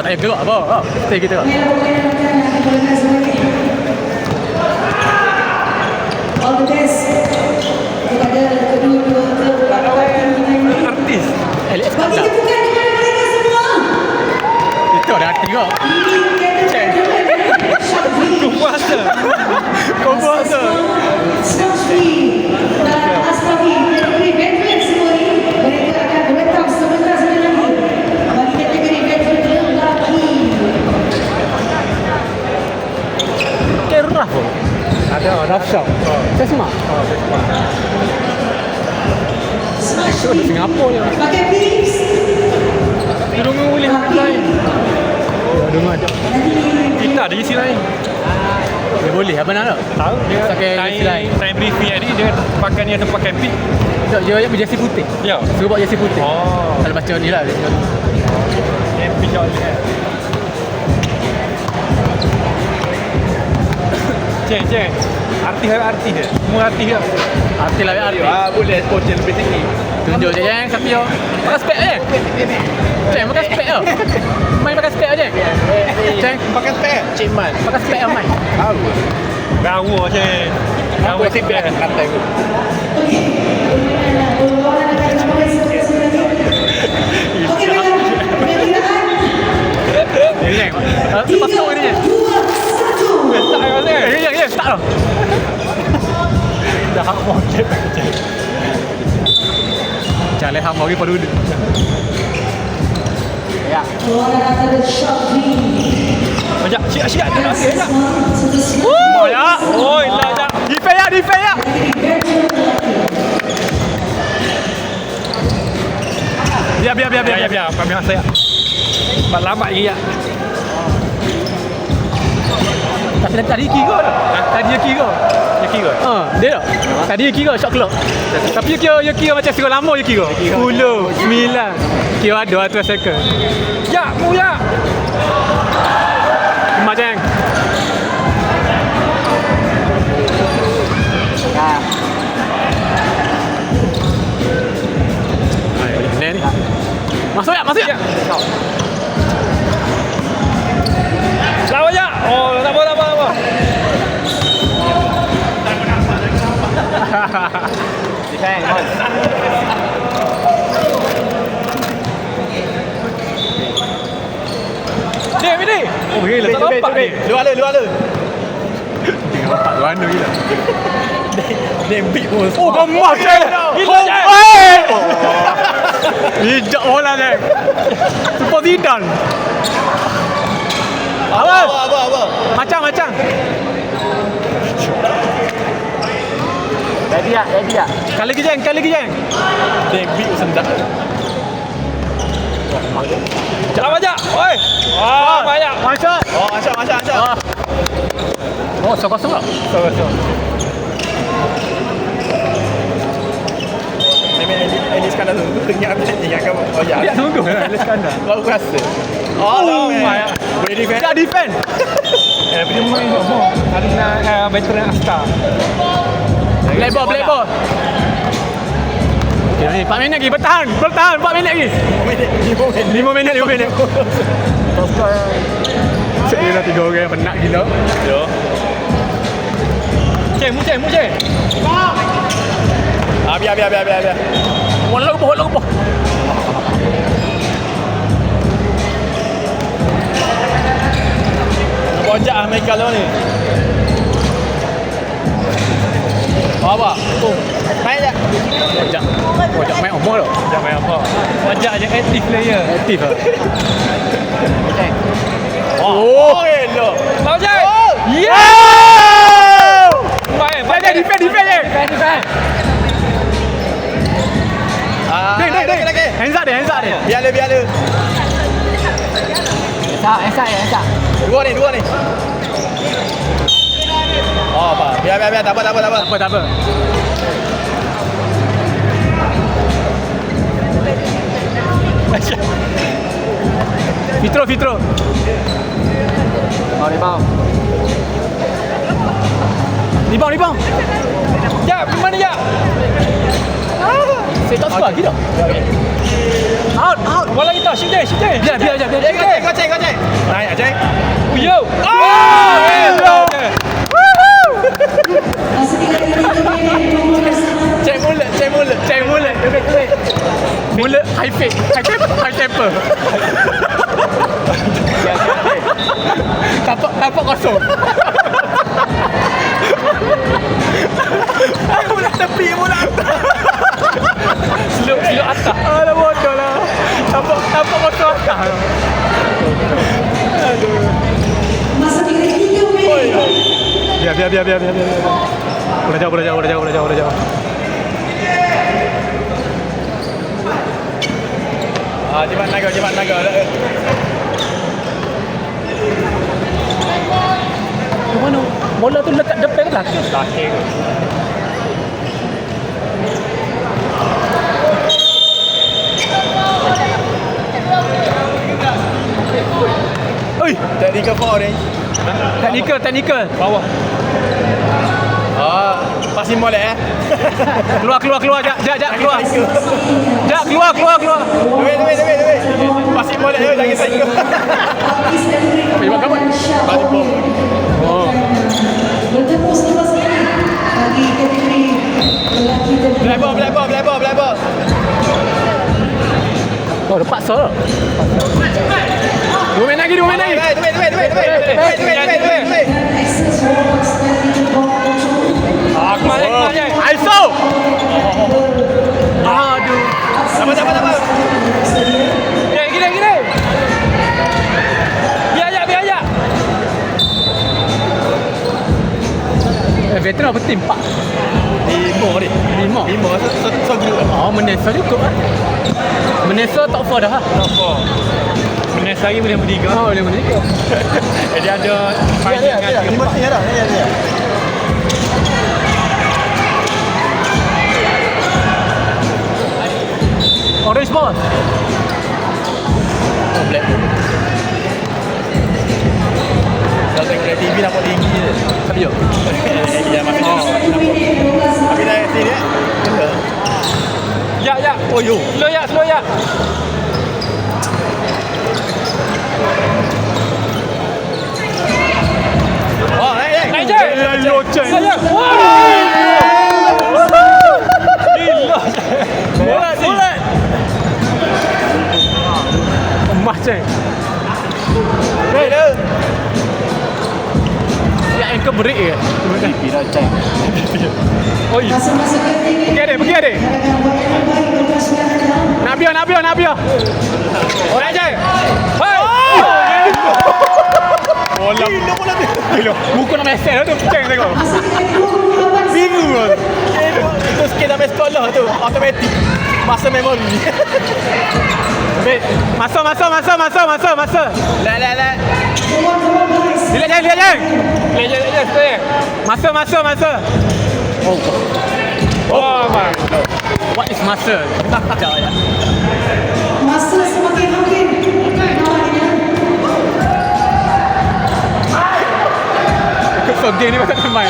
payah gerak apa. Stay kita. All the best kepada kedua-dua Artis. Alex bagi Kanda. tepukan kepada mereka semua. Itu ada hati kau. Kau puasa. Kau puasa. Snowy dan Asnawi kategori veteran semua ini mereka akan berentam sebentar saja lagi bagi kategori veteran lelaki. Kerah pun. Ada Rafshah. Saya semak. Smash Itu ada Singapura ni. pakai pips. Di rumah boleh lain. Di rumah ada. Kita ada isi lain. Dia boleh. Apa nak tak? Tahu dia Pakai jersey lain. time briefing ni dia pakai ni ada pakai pit. Dia yang jersey putih. Ya. Suruh buat jersey putih. Oh. Kalau baca ni lah. Yang pit jauh ni. Ceng. Artis dia. Semua artis dia. Artis lah artis. Boleh coach lebih tinggi. Tunjuk je Jeng, siapa yo? Pakai spek je. Jeng, pakai spek je. Main pakai spek je. Jeng, Pakai spek. Cik Man. pakai spek je main. Gawa Ceng. Gawa si best kata aku. Okey, baiklah. Perkiraan Jeng, lepas tu ni je. 3, 2, 1. Tak ada ni. Ya, start dah. Dah hak moket. Jalan hang lagi pada dulu. Ya. Keluaran antara Shopee. Ajak, siap. Oh ya. Oi, lah ajak. Defend ya. Biar. Kami saya. Pak lama lagi ya. Tapi tadi kira dah. Tadi kira. Dia dah. Tadi kira shot clock. Tapi you kira macam suruh lama you kira. 10, 9. Kira ada 2 second. Ya, mu ya. Macam ni. Masuk ya. Lawan ya. Oh, tak apa. Defend. Ni. Oh, gila tak nampak ni. Luar lu. Tengok nampak tu anu gila. Dia beat pun. Oh, gemak je. Gila je. Hijau bola je. Super Zidane. Apa? Macam. Ready ya. Kali lagi jeng. Dia beat sedap. Jalan aja. Oi. Wah, banyak. Masuk. Masuk. Oh, kosong tak? Elis Kandar tu tengah ambil yang kamu. Oh ya. Dia tunggu Elis Kandar. Baru rasa. Boleh defend. Tak defend. Dia main semua. Karena veteran Asta. Black ball. Okay, ni 4 minit lagi. Bertahan 4 minit lagi. 5 minit. Saya dah 3 orang penat gila. Yo. Ceng. Biar. Walau boh. Bojak Amerika lo ni. Apa? Main je. Bojak main omong dah. Jangan main apa. Bojak je active player. Aktif lah. Oh, hello. Bojak. Yeah! Main. Defend je. Lagi. Hands up dia. Biar le. Esa. Dua ni. Oh, apa? Biar. Tak apa. Fitro. Rebound. Ya, di mana ya? Saya tak suka lagi dah. Out. Bola kita, shoot dia. Biar je. Kau cek. Naik aja. Yo. Masa 3 minit nomor bersama. Cek mulut. Mulut high temper. Tapak kosong. Bola tepi, bola atas. Seluk atas. Alah bodoh lah. Tapak kosong atas. Masa 3 minit. Biar. Bola jauh. Cepat naga. Mana? Bola tu dekat depan ke belakang? Belakang. Oi, Technical foul ni. technical. Bawah. Pasti molek Keluar. Jak keluar. Jak keluar. Duit. Pasti molek jangan saya. Habis dan beri Balik bom. Oh. bertemu selepas ini bagi kategori lelaki dan Black ball. Oh, dah paksa lah. Dua main lagi. Duit. Access Robots dan Bom Control. Kemana? ISO. Aduh. Dapat. Gini. Biar aja. Veteran apa tim? 5 ni. 5. So group. Oh, Menesa juga. Menesa top 4 dah. Apa? Menes lagi boleh bertiga. Oh, boleh meneka. Dia ada fight dengan 3-4. Orange ball. Oh, black. Kalau tengok TV nampak tinggi je. Tapi yo. Dia makan je. 1 minit 12 Tapi dah sini Ya. Oh yo. Slow ya. Oh, naik je. Loceng. Saya. Gila. Bulat. Emas ceng. Ya, engkau break ke? Tidak cek. Oi. masa-masa kategori Pergi ada. adakah buat yang terbaik berkasukan adalah Nabiah. Oh, naik je. Bola. Gila. Buku nak mesej tu. Ceng tengok. masa 38 Bingung kan. Itu sikit sampai sekolah tu. Automatik. Masa memori. Baik. Masa. Lek. Come on guys. Lihat jeng. Masa. Oh, man. What is masa? Sekejap ya. Masa semakin makin nawarnya So, game ni macam main.